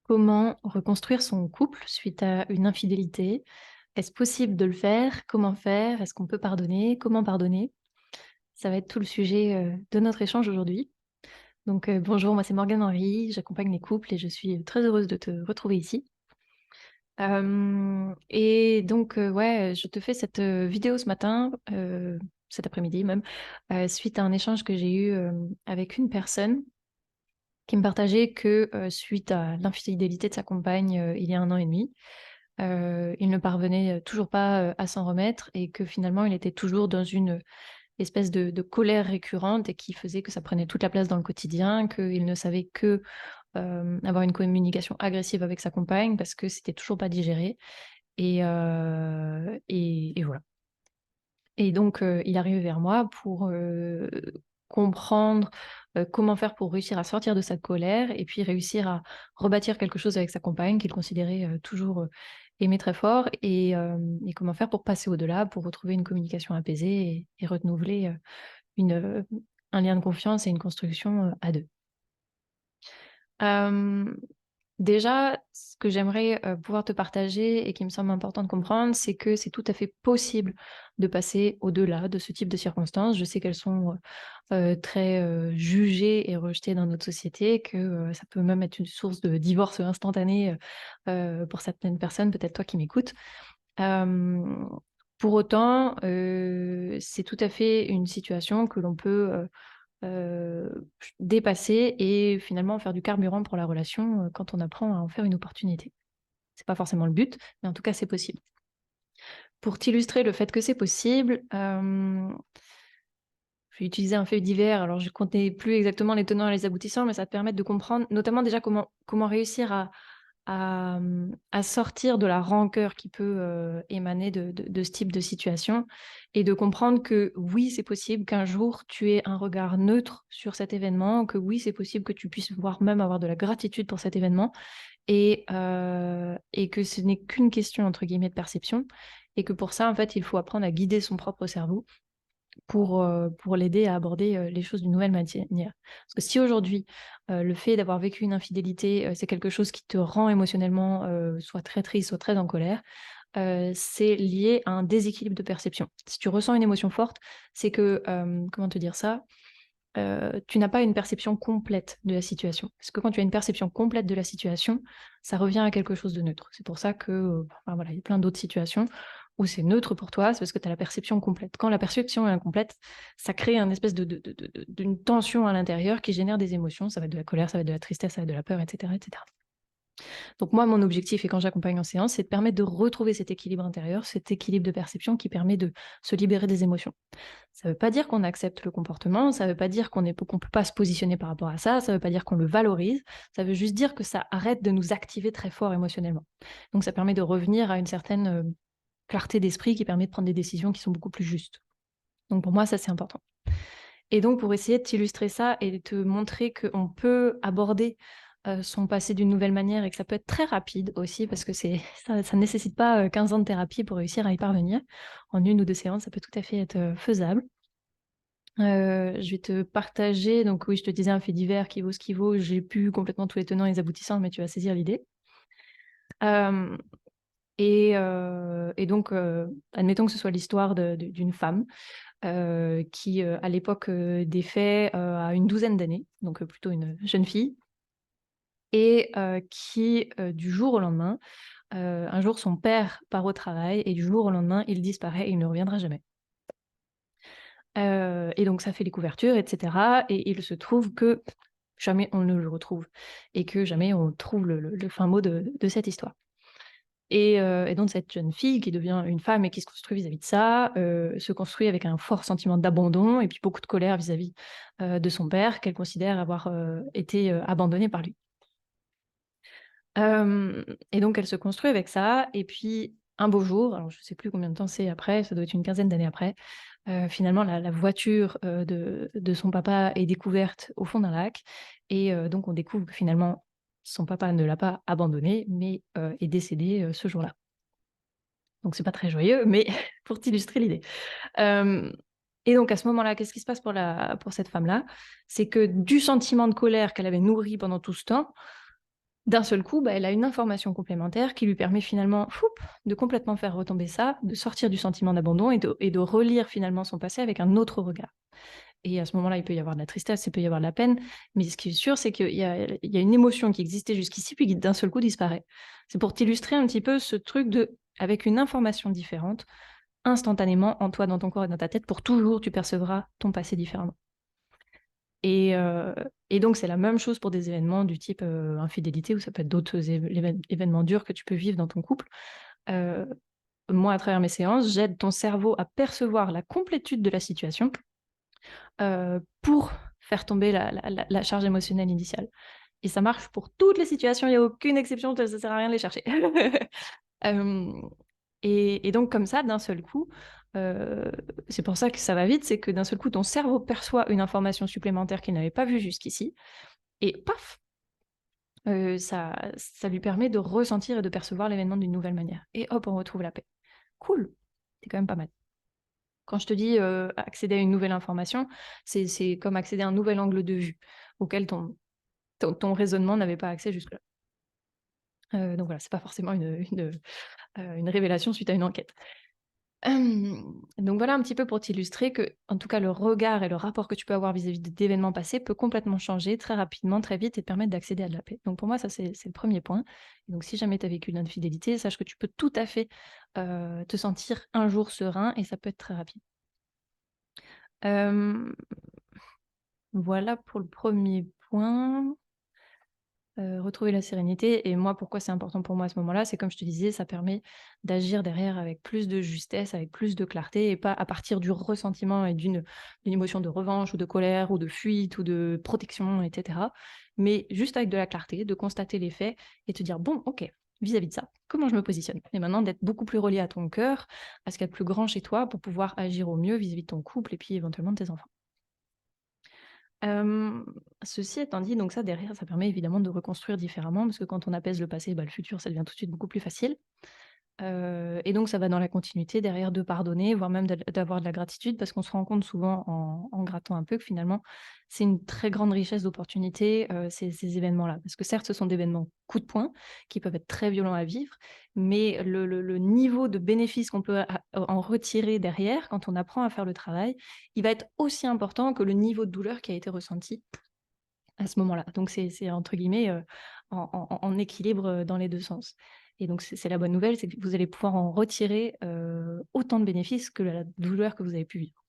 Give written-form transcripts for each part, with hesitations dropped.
Comment reconstruire son couple suite à une infidélité? Est-ce possible de le faire? Comment faire? Est-ce qu'on peut pardonner? Comment pardonner? Ça va être tout le sujet, de notre échange aujourd'hui. Donc, bonjour, moi c'est Morgane Henry, j'accompagne les couples et je suis très heureuse de te retrouver ici. Et donc, ouais, je te fais cette, vidéo ce matin, cet après-midi même, suite à un échange que j'ai eu, avec une personne qui me partageait que, suite à l'infidélité de sa compagne, il y a 1 an et demi, il ne parvenait, toujours pas, à s'en remettre et que finalement il était toujours dans une espèce de colère récurrente et qui faisait que ça prenait toute la place dans le quotidien, qu'il ne savait que, avoir une communication agressive avec sa compagne parce que c'était toujours pas digéré et voilà. Et donc, il arrivait vers moi pour, comprendre, comment faire pour réussir à sortir de sa colère et puis réussir à rebâtir quelque chose avec sa compagne qu'il considérait, toujours, aimer très fort et comment faire pour passer au-delà, pour retrouver une communication apaisée et renouveler, une, un lien de confiance et une construction, à 2. Hem Déjà, ce que j'aimerais, pouvoir te partager et qui me semble important de comprendre, c'est que c'est tout à fait possible de passer au-delà de ce type de circonstances. Je sais qu'elles sont, très, jugées et rejetées dans notre société, que, ça peut même être une source de divorce instantané, pour certaines personnes, peut-être toi qui m'écoutes. Hem, pour autant, c'est tout à fait une situation que l'on peut, dépasser et finalement faire du carburant pour la relation, quand on apprend à en faire une opportunité. C'est pas forcément le but, mais en tout cas, c'est possible. Pour t'illustrer le fait que c'est possible, je vais utiliser un fait divers. Alors je ne connais plus exactement les tenants et les aboutissants, mais ça va te permettre de comprendre notamment déjà comment réussir à sortir de la rancœur qui peut, émaner de ce type de situation et de comprendre que oui, c'est possible qu'un jour tu aies un regard neutre sur cet événement, que oui, c'est possible que tu puisses voire même avoir de la gratitude pour cet événement et que ce n'est qu'une question entre guillemets «de perception» et que pour ça, en fait, il faut apprendre à guider son propre cerveau pour l'aider à aborder, les choses d'une nouvelle manière. Parce que si aujourd'hui, le fait d'avoir vécu une infidélité, c'est quelque chose qui te rend émotionnellement, soit très triste, soit très en colère, c'est lié à un déséquilibre de perception. Si tu ressens une émotion forte, c'est que, comment te dire ça? Tu n'as pas une perception complète de la situation. Parce que quand tu as une perception complète de la situation, ça revient à quelque chose de neutre. C'est pour ça que, enfin voilà, il y a plein d'autres situations où c'est neutre pour toi, c'est parce que tu as la perception complète. Quand la perception est incomplète, ça crée un espèce d'une tension à l'intérieur qui génère des émotions. Ça va être de la colère, ça va être de la tristesse, ça va être de la peur, et cetera, et cetera. Donc moi, mon objectif, et quand j'accompagne en séance, c'est de permettre de retrouver cet équilibre intérieur, cet équilibre de perception qui permet de se libérer des émotions. Ça ne veut pas dire qu'on accepte le comportement, ça ne veut pas dire qu'on peut pas se positionner par rapport à ça ne veut pas dire qu'on le valorise, ça veut juste dire que ça arrête de nous activer très fort émotionnellement. Donc ça permet de revenir à une certaine, clarté d'esprit qui permet de prendre des décisions qui sont beaucoup plus justes. Donc pour moi, ça, c'est important. Et donc pour essayer de t'illustrer ça et de te montrer qu'on peut aborder, son passé d'une nouvelle manière et que ça peut être très rapide aussi parce que ça nécessite pas, 15 ans de thérapie pour réussir à y parvenir. En 1 ou 2 séances, ça peut tout à fait être, faisable. Je vais te partager donc oui, je te disais un fait divers qui vaut ce qu'il vaut. J'ai plus complètement tous les tenants et les aboutissants, mais tu vas saisir l'idée. Hem et donc, admettons que ce soit l'histoire d'une femme, qui, à l'époque, des faits, a une douzaine d'années, donc, plutôt une jeune fille et qui, du jour au lendemain, un jour son père part au travail et du jour au lendemain, il disparaît et il ne reviendra jamais. Et donc ça fait les couvertures et cetera et il se trouve que jamais on ne le retrouve et que jamais on trouve le fin mot de cette histoire. Et donc cette jeune fille qui devient une femme et qui se construit vis-à-vis de ça, se construit avec un fort sentiment d'abandon et puis beaucoup de colère vis-à-vis, de son père qu'elle considère avoir, été, abandonnée par lui. Et donc elle se construit avec ça et puis un beau jour, alors je sais plus combien de temps c'est après, ça doit être une quinzaine d'années après, finalement la voiture, de son papa est découverte au fond d'un lac et donc on découvre que finalement son papa ne l'a pas abandonnée mais, est décédé, ce jour-là. Donc c'est pas très joyeux, mais pour t'illustrer l'idée. Hem et donc à ce moment-là, qu'est-ce qui se passe pour cette femme-là? C'est que du sentiment de colère qu'elle avait nourri pendant tout ce temps, d'un seul coup, bah, elle a une information complémentaire qui lui permet finalement de complètement faire retomber ça, de sortir du sentiment d'abandon et de relire finalement son passé avec un autre regard. Et à ce moment-là, il peut y avoir de la tristesse, il peut y avoir de la peine, mais ce qui est sûr, c'est qu'il y a une émotion qui existait jusqu'ici, puis qui d'un seul coup disparaît. C'est pour t'illustrer un petit peu ce truc avec une information différente, instantanément, en toi, dans ton corps et dans ta tête, pour toujours, tu percevras ton passé différemment. Et, euh, et donc, c'est la même chose pour des événements du type infidélité, ou ça peut être d'autres événements durs que tu peux vivre dans ton couple. Euh, Moi, à travers mes séances, j'aide ton cerveau à percevoir la complétude de la situation pour faire tomber la charge émotionnelle initiale. Et ça marche pour toutes les situations, il n'y a aucune exception, ça ne sert à rien de les chercher. Et donc, comme ça, d'un seul coup, c'est pour ça que ça va vite, c'est que d'un seul coup, ton cerveau perçoit une information supplémentaire qu'il n'avait pas vue jusqu'ici, et paf, ça lui permet de ressentir et de percevoir l'événement d'une nouvelle manière. Et hop, on retrouve la paix. Cool, c'est quand même pas mal. Quand je te dis accéder à une nouvelle information, c'est comme accéder à un nouvel angle de vue auquel ton raisonnement n'avait pas accès jusque-là. Donc voilà, c'est pas forcément une révélation suite à une enquête. Donc voilà un petit peu pour t'illustrer que, en tout cas, le regard et le rapport que tu peux avoir vis-à-vis d'événements passés peut complètement changer très rapidement, très vite et te permettre d'accéder à de la paix. Donc pour moi, ça, c'est le premier point. Et donc si jamais tu as vécu une infidélité, sache que tu peux tout à fait te sentir un jour serein et ça peut être très rapide. Euh, Voilà pour le premier point. Retrouver la sérénité et moi, pourquoi c'est important pour moi à ce moment-là, c'est comme je te disais, ça permet d'agir derrière avec plus de justesse, avec plus de clarté et pas à partir du ressentiment et d'une émotion de revanche ou de colère ou de fuite ou de protection et cetera. Mais juste avec de la clarté, de constater les faits et te dire: «Bon, OK, vis-à-vis de ça, comment je me positionne?» Et maintenant d'être beaucoup plus relié à ton cœur, à ce qu'il y a de plus grand chez toi pour pouvoir agir au mieux vis-à-vis de ton couple et puis éventuellement de tes enfants. Ceci étant dit, donc ça derrière, ça permet évidemment de reconstruire différemment parce que quand on apaise le passé, bah, le futur, ça devient tout de suite beaucoup plus facile. Et donc ça va dans la continuité derrière de pardonner, voire même d'avoir de la gratitude parce qu'on se rend compte souvent en grattant un peu que finalement, c'est une très grande richesse d'opportunités, ces événements-là. Parce que certes, ce sont des événements coup de poing qui peuvent être très violents à vivre, mais le niveau de bénéfice qu'on peut en retirer derrière quand on apprend à faire le travail, il va être aussi important que le niveau de douleur qui a été ressenti à ce moment-là. Donc c'est entre guillemets, en équilibre, dans les 2 sens. Et donc c'est la bonne nouvelle, c'est que vous allez pouvoir en retirer, autant de bénéfices que la douleur que vous avez pu vivre.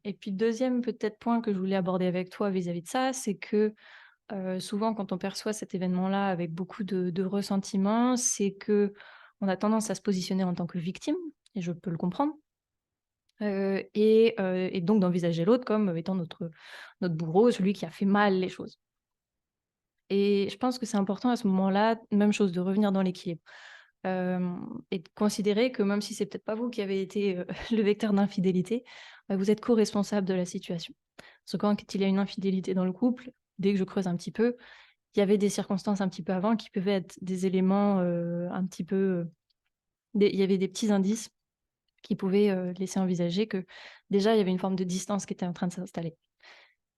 Et puis deuxième peut-être point que je voulais aborder avec toi vis-à-vis de ça, c'est que, souvent quand on perçoit cet événement-là avec beaucoup de ressentiment, c'est qu'on a tendance à se positionner en tant que victime et je peux le comprendre. Et donc d'envisager l'autre comme étant notre bourreau, celui qui a fait mal les choses. Et je pense que c'est important à ce moment-là, même chose, de revenir dans l'équilibre. Et de considérer que même si c'est peut-être pas vous qui avez été, le vecteur d'infidélité, vous êtes co-responsable de la situation. Parce que quand il y a une infidélité dans le couple, dès que je creuse un petit peu, il y avait des circonstances un petit peu avant qui pouvaient être des éléments, un petit peu, il y avait des petits indices qui pouvaient, laisser envisager que déjà il y avait une forme de distance qui était en train de s'installer.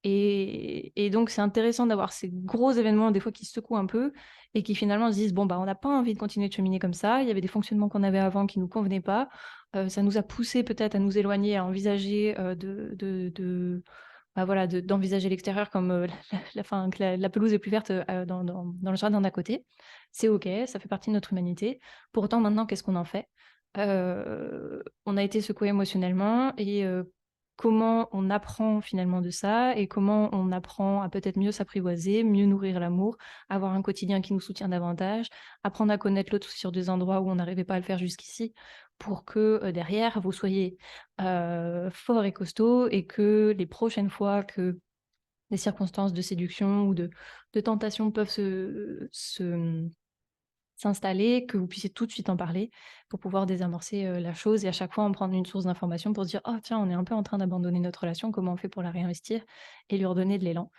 Et donc c'est intéressant d'avoir ces gros événements des fois qui secouent un peu et qui finalement se disent: «Bon, bah, on n'a pas envie de continuer de cheminer comme ça. Il y avait des fonctionnements qu'on avait avant qui ne nous convenaient pas. Ça nous a poussé peut-être à nous éloigner, à envisager, bah, voilà, d'envisager l'extérieur comme, enfin, que la pelouse est plus verte, dans le jardin d'à côté. C'est OK, ça fait partie de notre humanité. Pour autant maintenant qu'est-ce qu'on en fait?» On a été secoués émotionnellement et comment on apprend finalement de ça et comment on apprend à peut-être mieux s'apprivoiser, mieux nourrir l'amour, avoir un quotidien qui nous soutient davantage, apprendre à connaître l'autre sur des endroits où on n'arrivait pas à le faire jusqu'ici pour que, derrière vous soyez, forts et costauds et que les prochaines fois que des circonstances de séduction ou de tentation peuvent s'installer, que vous puissiez tout de suite en parler pour pouvoir désamorcer, la chose et à chaque fois en prendre une source d'information pour se dire: «Oh tiens, on est un peu en train d'abandonner notre relation, comment on fait pour la réinvestir?» et lui redonner de l'élan.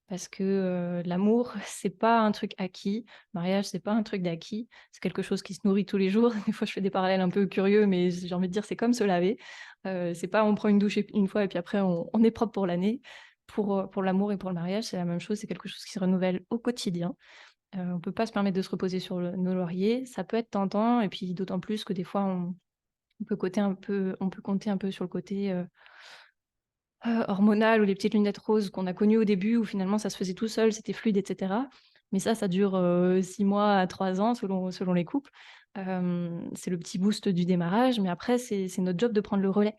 Parce que, l'amour, c'est pas un truc acquis, le mariage, c'est pas un truc d'acquis, c'est quelque chose qui se nourrit tous les jours. Des fois, je fais des parallèles un peu curieux, mais j'ai envie de dire, c'est comme se laver. C'est pas on prend une douche une fois et puis après on est propre pour l'année. pour l'amour et pour le mariage, c'est la même chose, c'est quelque chose qui se renouvelle au quotidien. On peut pas se permettre de se reposer sur nos lauriers. Ça peut être tentant et puis d'autant plus que des fois on peut compter un peu sur le côté, hormonal ou les petites lunettes roses qu'on a connues au début où finalement ça se faisait tout seul, c'était fluide et cetera. Mais ça dure, 6 mois à 3 ans selon les couples. C'est le petit boost du démarrage, mais après c'est notre job de prendre le relais,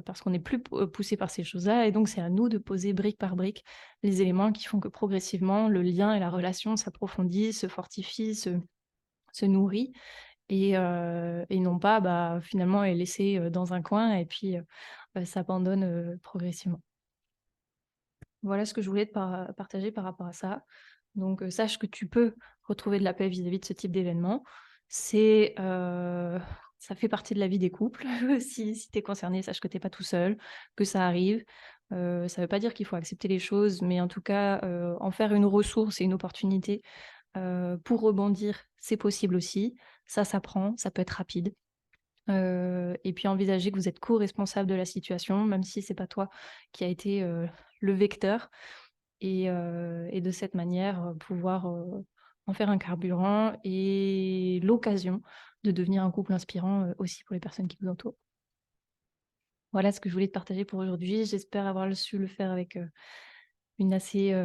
parce qu'on n'est plus poussé par ces choses-là et donc c'est à nous de poser brique par brique les éléments qui font que progressivement le lien et la relation s'approfondissent, se fortifient, se nourrit et non pas, bah, finalement est laissé, dans un coin et puis, s'abandonne, progressivement. Voilà ce que je voulais partager par rapport à ça. Donc, sache que tu peux retrouver de la paix vis-à-vis de ce type d'événement. C'est, ça fait partie de la vie des couples. Si tu es concerné, sache que tu es pas tout seul, que ça arrive. Ça veut pas dire qu'il faut accepter les choses, mais en tout cas, en faire une ressource et une opportunité, pour rebondir, c'est possible aussi. Ça s'apprend, ça peut être rapide. Et puis envisager que vous êtes co-responsable de la situation, même si c'est pas toi qui a été, le vecteur et de cette manière, pouvoir, en faire un carburant et l'occasion de devenir un couple inspirant, aussi pour les personnes qui vous entourent. Voilà ce que je voulais te partager pour aujourd'hui. J'espère avoir su le faire avec, une assez,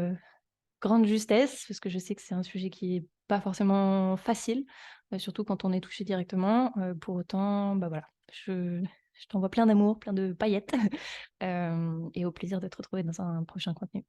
grande justesse, parce que je sais que c'est un sujet qui est pas forcément facile, surtout quand on est touché directement. Pour autant, bah, voilà, je t'envoie plein d'amour, plein de paillettes, et au plaisir de te retrouver dans un prochain contenu.